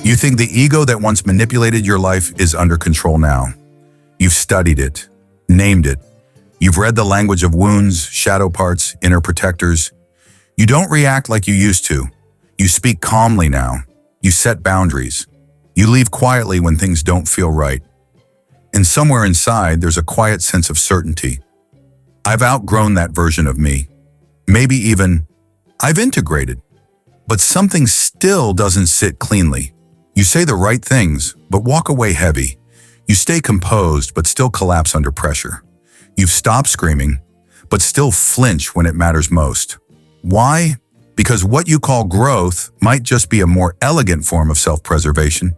You think the ego that once manipulated your life is under control now. You've studied it, named it. You've read the language of wounds, shadow parts, inner protectors. You don't react like you used to. You speak calmly now. You set boundaries. You leave quietly when things don't feel right. And somewhere inside, there's a quiet sense of certainty. I've outgrown that version of me. Maybe even, I've integrated. But something still doesn't sit cleanly. You say the right things, but walk away heavy. You stay composed, but still collapse under pressure. You've stopped screaming, but still flinch when it matters most. Why? Because what you call growth might just be a more elegant form of self-preservation.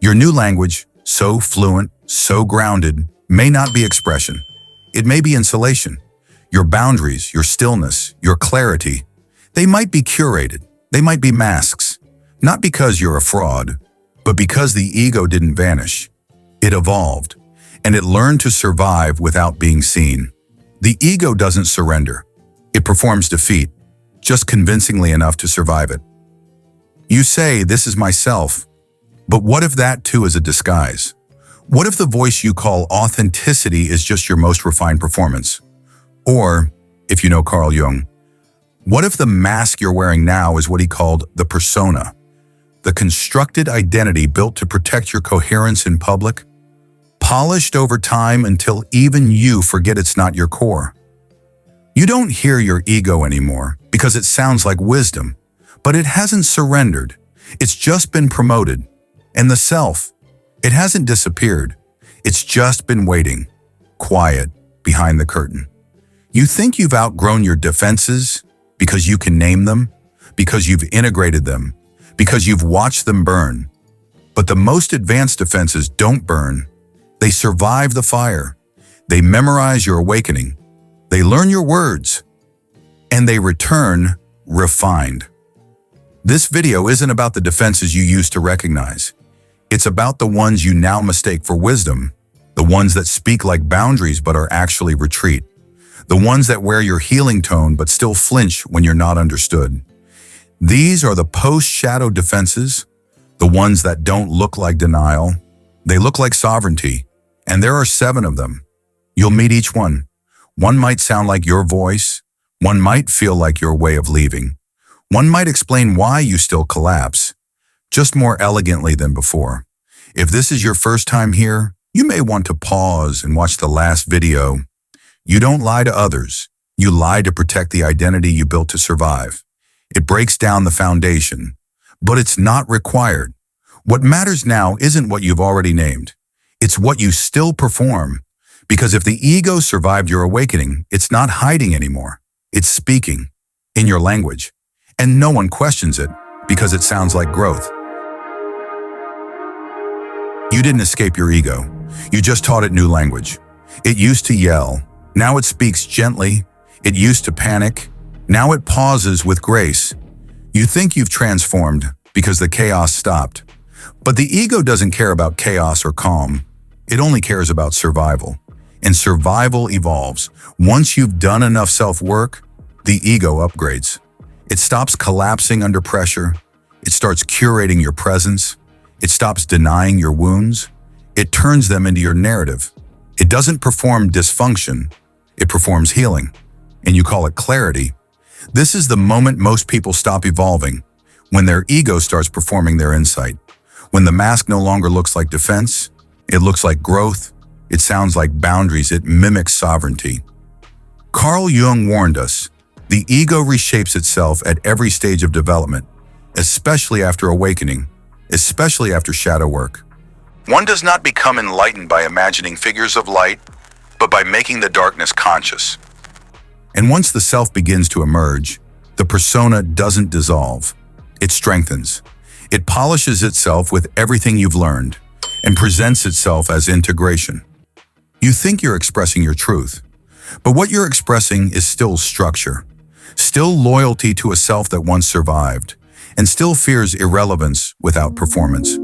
Your new language, so fluent, so grounded, may not be expression. It may be insulation. Your boundaries, your stillness, your clarity, they might be curated. They might be masks. Not because you're a fraud, but because the ego didn't vanish. It evolved, and it learned to survive without being seen. The ego doesn't surrender. It performs defeat, just convincingly enough to survive it. You say, "This is myself," but what if that too is a disguise? What if the voice you call authenticity is just your most refined performance? Or, if you know Carl Jung, what if the mask you're wearing now is what he called the persona, the constructed identity built to protect your coherence in public, polished over time until even you forget it's not your core? You don't hear your ego anymore because it sounds like wisdom, but it hasn't surrendered. It's just been promoted. And the self, it hasn't disappeared. It's just been waiting, quiet, behind the curtain. You think you've outgrown your defenses because you can name them, because you've integrated them, because you've watched them burn. But the most advanced defenses don't burn. They survive the fire. They memorize your awakening. They learn your words. And they return refined. This video isn't about the defenses you used to recognize. It's about the ones you now mistake for wisdom, the ones that speak like boundaries but are actually retreat, the ones that wear your healing tone but still flinch when you're not understood. These are the post-shadow defenses, the ones that don't look like denial. They look like sovereignty, and there are 7 of them. You'll meet each one. One might sound like your voice. One might feel like your way of leaving. One might explain why you still collapse, just more elegantly than before. If this is your first time here, you may want to pause and watch the last video. You don't lie to others. You lie to protect the identity you built to survive. It breaks down the foundation, but it's not required. What matters now isn't what you've already named. It's what you still perform. Because if the ego survived your awakening, it's not hiding anymore. It's speaking in your language. And no one questions it because it sounds like growth. You didn't escape your ego. You just taught it new language. It used to yell. Now it speaks gently. It used to panic. Now it pauses with grace. You think you've transformed because the chaos stopped. But the ego doesn't care about chaos or calm. It only cares about survival. And survival evolves. Once you've done enough self-work, the ego upgrades. It stops collapsing under pressure. It starts curating your presence. It stops denying your wounds. It turns them into your narrative. It doesn't perform dysfunction. It performs healing. And you call it clarity. This is the moment most people stop evolving, when their ego starts performing their insight. When the mask no longer looks like defense, it looks like growth. It sounds like boundaries. It mimics sovereignty. Carl Jung warned us, the ego reshapes itself at every stage of development, especially after awakening, especially after shadow work. One does not become enlightened by imagining figures of light, but by making the darkness conscious. And once the self begins to emerge, the persona doesn't dissolve. It strengthens. It polishes itself with everything you've learned and presents itself as integration. You think you're expressing your truth, but what you're expressing is still structure, still loyalty to a self that once survived, and still fears irrelevance without performance.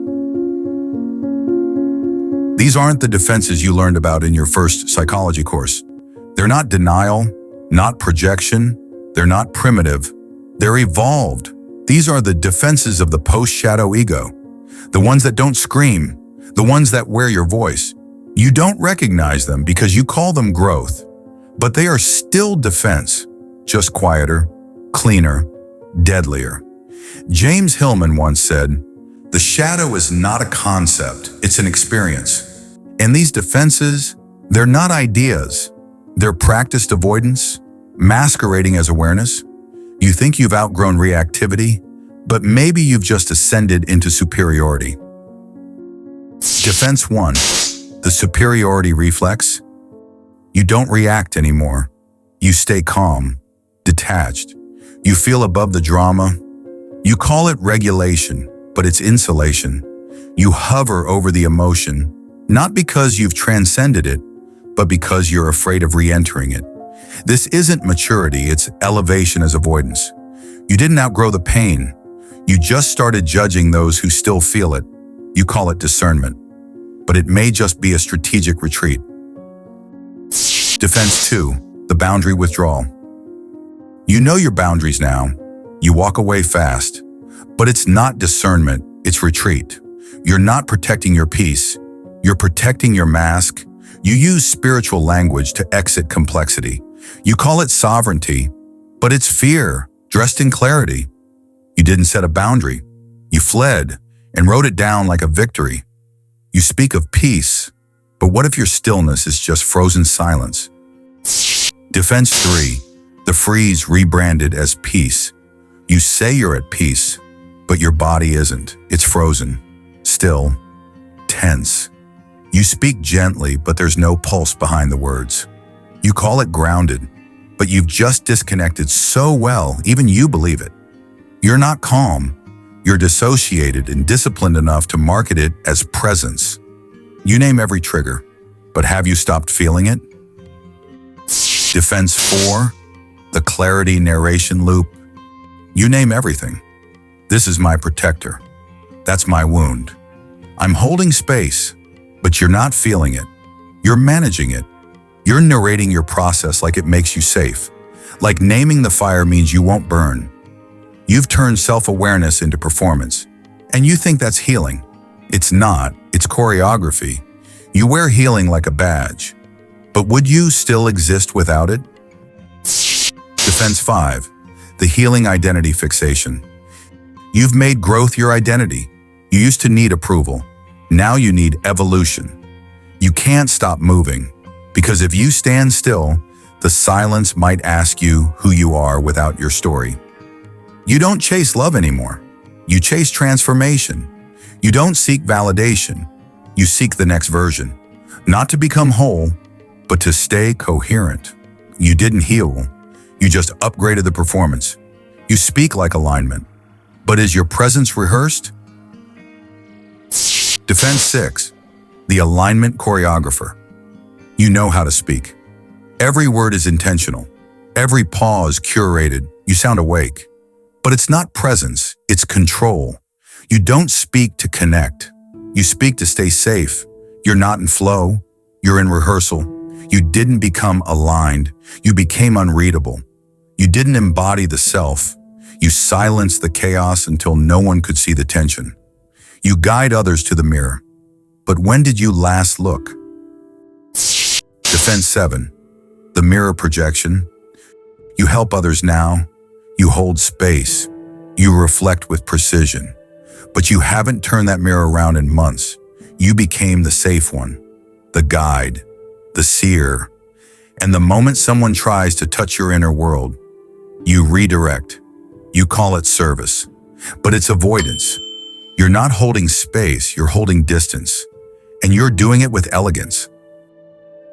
These aren't the defenses you learned about in your first psychology course. They're not denial, not projection, they're not primitive, they're evolved. These are the defenses of the post-shadow ego. The ones that don't scream, the ones that wear your voice. You don't recognize them because you call them growth, but they are still defense, just quieter, cleaner, deadlier. James Hillman once said, "The shadow is not a concept, it's an experience." And these defenses, they're not ideas. They're practiced avoidance, masquerading as awareness. You think you've outgrown reactivity, but maybe you've just ascended into superiority. Defense 1, the superiority reflex. You don't react anymore. You stay calm, detached. You feel above the drama. You call it regulation, but it's insulation. You hover over the emotion, not because you've transcended it, but because you're afraid of re-entering it. This isn't maturity, it's elevation as avoidance. You didn't outgrow the pain. You just started judging those who still feel it. You call it discernment, but it may just be a strategic retreat. Defense 2, the boundary withdrawal. You know your boundaries now. You walk away fast, but it's not discernment, it's retreat. You're not protecting your peace. You're protecting your mask. You use spiritual language to exit complexity. You call it sovereignty, but it's fear dressed in clarity. You didn't set a boundary. You fled and wrote it down like a victory. You speak of peace, but what if your stillness is just frozen silence? Defense 3, the freeze rebranded as peace. You say you're at peace, but your body isn't. It's frozen, still, tense. You speak gently, but there's no pulse behind the words. You call it grounded, but you've just disconnected so well, even you believe it. You're not calm. You're dissociated and disciplined enough to market it as presence. You name every trigger, but have you stopped feeling it? Defense 4, the clarity narration loop. You name everything. This is my protector. That's my wound. I'm holding space, but you're not feeling it. You're managing it. You're narrating your process like it makes you safe. Like naming the fire means you won't burn. You've turned self-awareness into performance, and you think that's healing. It's not, it's choreography. You wear healing like a badge, but would you still exist without it? Defense 5, the healing identity fixation. You've made growth your identity. You used to need approval. Now you need evolution. You can't stop moving, because if you stand still, the silence might ask you who you are without your story. You don't chase love anymore. You chase transformation. You don't seek validation. You seek the next version. Not to become whole, but to stay coherent. You didn't heal. You just upgraded the performance. You speak like alignment. But is your presence rehearsed? Defense 6, the alignment choreographer. You know how to speak. Every word is intentional. Every pause curated. You sound awake. But it's not presence, it's control. You don't speak to connect. You speak to stay safe. You're not in flow. You're in rehearsal. You didn't become aligned. You became unreadable. You didn't embody the self. You silenced the chaos until no one could see the tension. You guide others to the mirror. But when did you last look? Defense 7, the mirror projection. You help others now. You hold space. You reflect with precision. But you haven't turned that mirror around in months. You became the safe one, the guide, the seer. And the moment someone tries to touch your inner world, you redirect. You call it service. But it's avoidance. You're not holding space, you're holding distance. And you're doing it with elegance.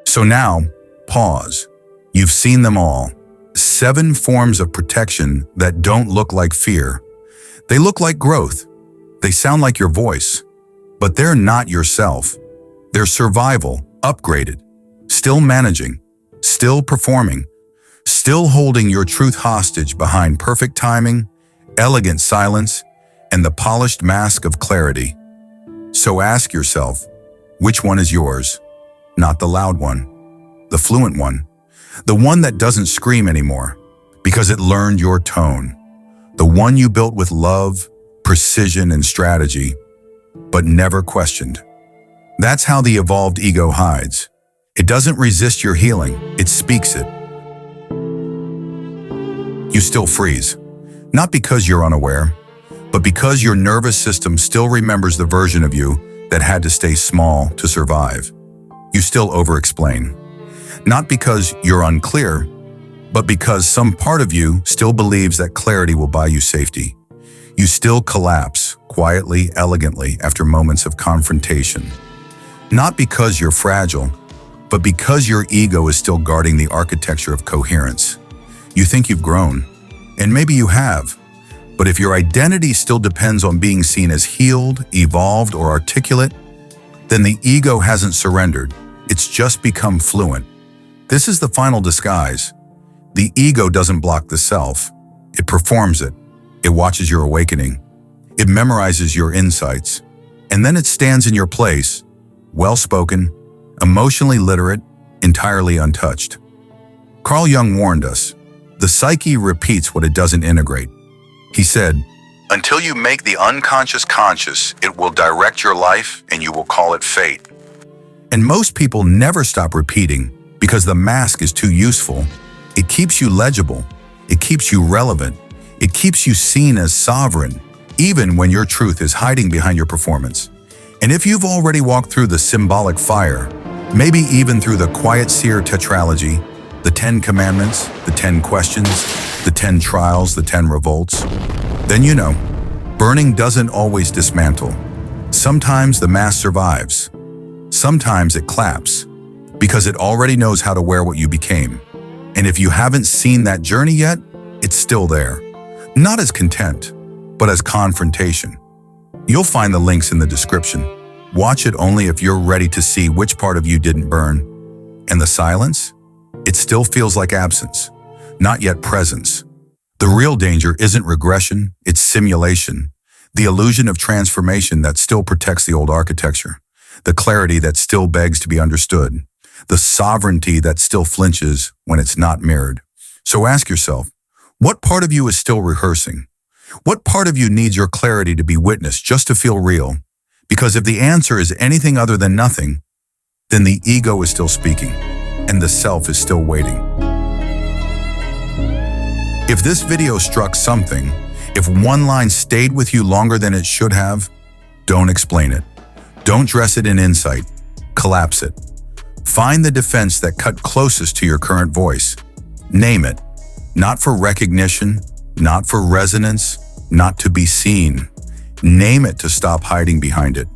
So now, pause. You've seen them all. 7 forms of protection that don't look like fear. They look like growth. They sound like your voice. But they're not yourself. They're survival, upgraded, still managing, still performing, still holding your truth hostage behind perfect timing, elegant silence, and the polished mask of clarity. So ask yourself, which one is yours? Not the loud one, the fluent one, the one that doesn't scream anymore because it learned your tone, the one you built with love, precision, and strategy. but never questioned. That's how the evolved ego hides. It doesn't resist your healing, it speaks it. You still freeze, not because you're unaware, but because your nervous system still remembers the version of you that had to stay small to survive. You still over-explain, not because you're unclear, but because some part of you still believes that clarity will buy you safety. You still collapse, quietly, elegantly, after moments of confrontation. Not because you're fragile, but because your ego is still guarding the architecture of coherence. You think you've grown, and maybe you have, but if your identity still depends on being seen as healed, evolved, or articulate, then the ego hasn't surrendered, it's just become fluent. This is the final disguise. The ego doesn't block the self, it performs it. It watches your awakening. It memorizes your insights. And then it stands in your place, well-spoken, emotionally literate, entirely untouched. Carl Jung warned us, the psyche repeats what it doesn't integrate. He said, until you make the unconscious conscious, it will direct your life and you will call it fate. And most people never stop repeating because the mask is too useful. It keeps you legible. It keeps you relevant. It keeps you seen as sovereign, even when your truth is hiding behind your performance. And if you've already walked through the symbolic fire, maybe even through the Quiet Seer Tetralogy, the 10 Commandments, the 10 Questions, the 10 Trials, the 10 Revolts, then you know, burning doesn't always dismantle. Sometimes the mask survives. Sometimes it claps, because it already knows how to wear what you became. And if you haven't seen that journey yet, it's still there. Not as contempt, but as confrontation. You'll find the links in the description. Watch it only if you're ready to see which part of you didn't burn. And the silence? It still feels like absence, not yet presence. The real danger isn't regression, it's simulation. The illusion of transformation that still protects the old architecture. The clarity that still begs to be understood. The sovereignty that still flinches when it's not mirrored. So ask yourself, what part of you is still rehearsing? What part of you needs your clarity to be witnessed just to feel real? Because if the answer is anything other than nothing, then the ego is still speaking, and the self is still waiting. If this video struck something, if one line stayed with you longer than it should have, don't explain it. Don't dress it in insight. Collapse it. Find the defense that cut closest to your current voice. Name it. Not for recognition, not for resonance, not to be seen. Name it to stop hiding behind it.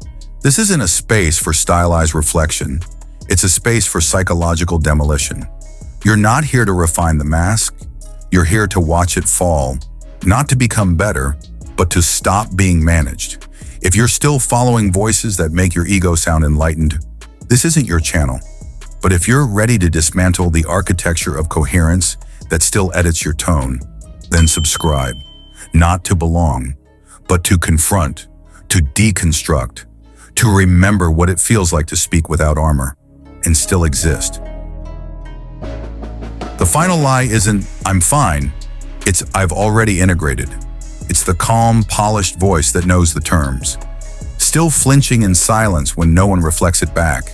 This isn't a space for stylized reflection. It's a space for psychological demolition. You're not here to refine the mask. You're here to watch it fall, not to become better, but to stop being managed. If you're still following voices that make your ego sound enlightened, this isn't your channel. But if you're ready to dismantle the architecture of coherence that still edits your tone, then subscribe. Not to belong, but to confront, to deconstruct, to remember what it feels like to speak without armor and still exist. The final lie isn't, I'm fine. It's, I've already integrated. It's the calm, polished voice that knows the terms, still flinching in silence when no one reflects it back.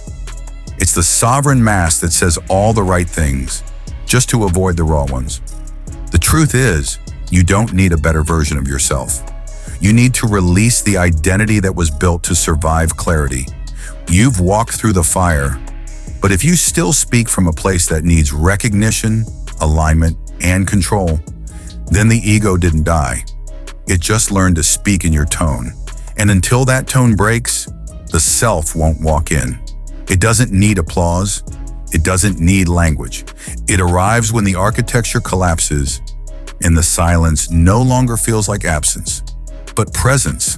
It's the sovereign mask that says all the right things, just to avoid the raw ones. The truth is, you don't need a better version of yourself. You need to release the identity that was built to survive clarity. You've walked through the fire, but if you still speak from a place that needs recognition, alignment, and control, then the ego didn't die. It just learned to speak in your tone. And until that tone breaks, the self won't walk in. It doesn't need applause. It doesn't need language. It arrives when the architecture collapses and the silence no longer feels like absence, but presence.